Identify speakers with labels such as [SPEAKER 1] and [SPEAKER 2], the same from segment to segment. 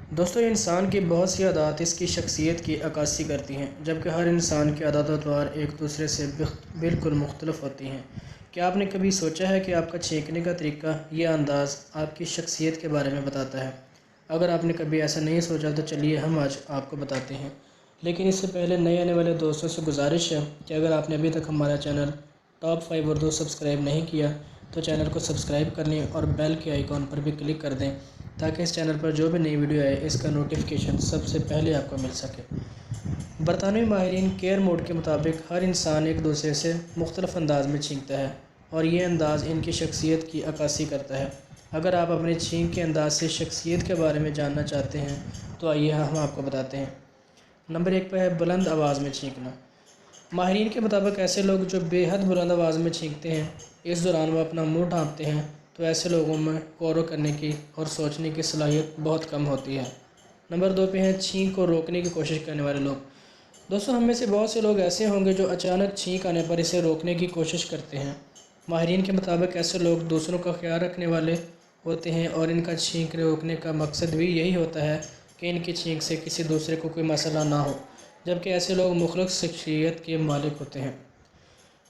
[SPEAKER 1] دوستو انسان کی بہت سی عادات اس کی شخصیت کی عکاسی کرتی ہیں، جبکہ ہر انسان کی عادات و اطوار ایک دوسرے سے بالکل مختلف ہوتی ہیں۔ کیا آپ نے کبھی سوچا ہے کہ آپ کا چھینکنے کا طریقہ یا انداز آپ کی شخصیت کے بارے میں بتاتا ہے؟ اگر آپ نے کبھی ایسا نہیں سوچا تو چلیے ہم آج آپ کو بتاتے ہیں۔ لیکن اس سے پہلے نئے آنے والے دوستوں سے گزارش ہے کہ اگر آپ نے ابھی تک ہمارا چینل ٹاپ 5 اردو سبسکرائب نہیں کیا تو چینل کو سبسکرائب کر لیں اور بیل کے آئیکن پر بھی کلک کر دیں تاکہ اس چینل پر جو بھی نئی ویڈیو آئے اس کا نوٹیفیکیشن سب سے پہلے آپ کو مل سکے۔ برطانوی ماہرین کیئر موڈ کے مطابق ہر انسان ایک دوسرے سے مختلف انداز میں چھینکتا ہے اور یہ انداز ان کی شخصیت کی عکاسی کرتا ہے۔ اگر آپ اپنے چھینک کے انداز سے شخصیت کے بارے میں جاننا چاہتے ہیں تو آئیے ہم آپ کو بتاتے ہیں۔ نمبر 1 پہ ہے بلند آواز میں چھینکنا۔ ماہرین کے مطابق ایسے لوگ جو بے حد بلند آواز میں چھینکتے ہیں، اس دوران وہ اپنا منہ ڈھانپتے ہیں تو ایسے لوگوں میں غور کرنے کی اور سوچنے کی صلاحیت بہت کم ہوتی ہے۔ نمبر 2 پہ ہیں چھینک کو روکنے کی کوشش کرنے والے لوگ۔ دوستوں ہم میں سے بہت سے لوگ ایسے ہوں گے جو اچانک چھینک آنے پر اسے روکنے کی کوشش کرتے ہیں۔ ماہرین کے مطابق ایسے لوگ دوسروں کا خیال رکھنے والے ہوتے ہیں اور ان کا چھینک روکنے کا مقصد بھی یہی ہوتا ہے کہ ان کی چھینک سے کسی دوسرے کو کوئی مسئلہ نہ ہو، جبکہ ایسے لوگ مخلص شخصیت کے مالک ہوتے ہیں۔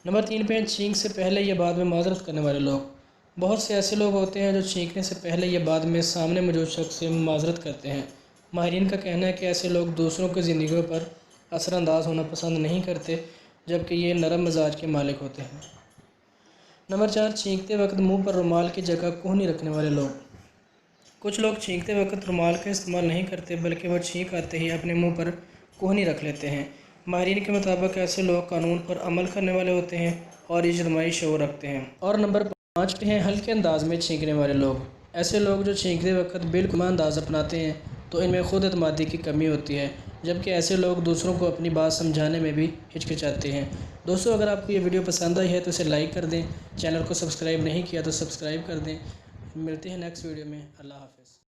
[SPEAKER 1] نمبر 3 پہ ہیں چھینک سے پہلے یا بعد میں معذرت کرنے والے لوگ۔ بہت سے ایسے لوگ ہوتے ہیں جو چھینکنے سے پہلے یا بعد میں سامنے موجود شخص سے معذرت کرتے ہیں۔ ماہرین کا کہنا ہے کہ ایسے لوگ دوسروں کی زندگیوں پر اثر انداز ہونا پسند نہیں کرتے، جبکہ یہ نرم مزاج کے مالک ہوتے ہیں۔ نمبر 4 چھینکتے وقت منہ پر رومال کی جگہ کہنی رکھنے والے لوگ۔ کچھ لوگ چھینکتے وقت رومال کا استعمال نہیں کرتے بلکہ وہ چھینک آتے ہی اپنے منہ پر کہنی رکھ لیتے ہیں۔ ماہرین کے مطابق ایسے لوگ قانون پر عمل کرنے والے ہوتے ہیں اور اجتماعی شعور رکھتے ہیں۔ اور نمبر 5 پہ ہیں ہلکے انداز میں چھینکنے والے لوگ۔ ایسے لوگ جو چھینکتے وقت بالکل انداز اپناتے ہیں تو ان میں خود اعتمادی کی کمی ہوتی ہے، جبکہ ایسے لوگ دوسروں کو اپنی بات سمجھانے میں بھی ہچکچاتے ہیں۔ دوستو اگر آپ کو یہ ویڈیو پسند آئی ہے تو اسے لائک کر دیں، چینل کو سبسکرائب نہیں کیا تو سبسکرائب کر دیں۔ ملتے ہیں نیکسٹ ویڈیو میں۔ اللہ حافظ۔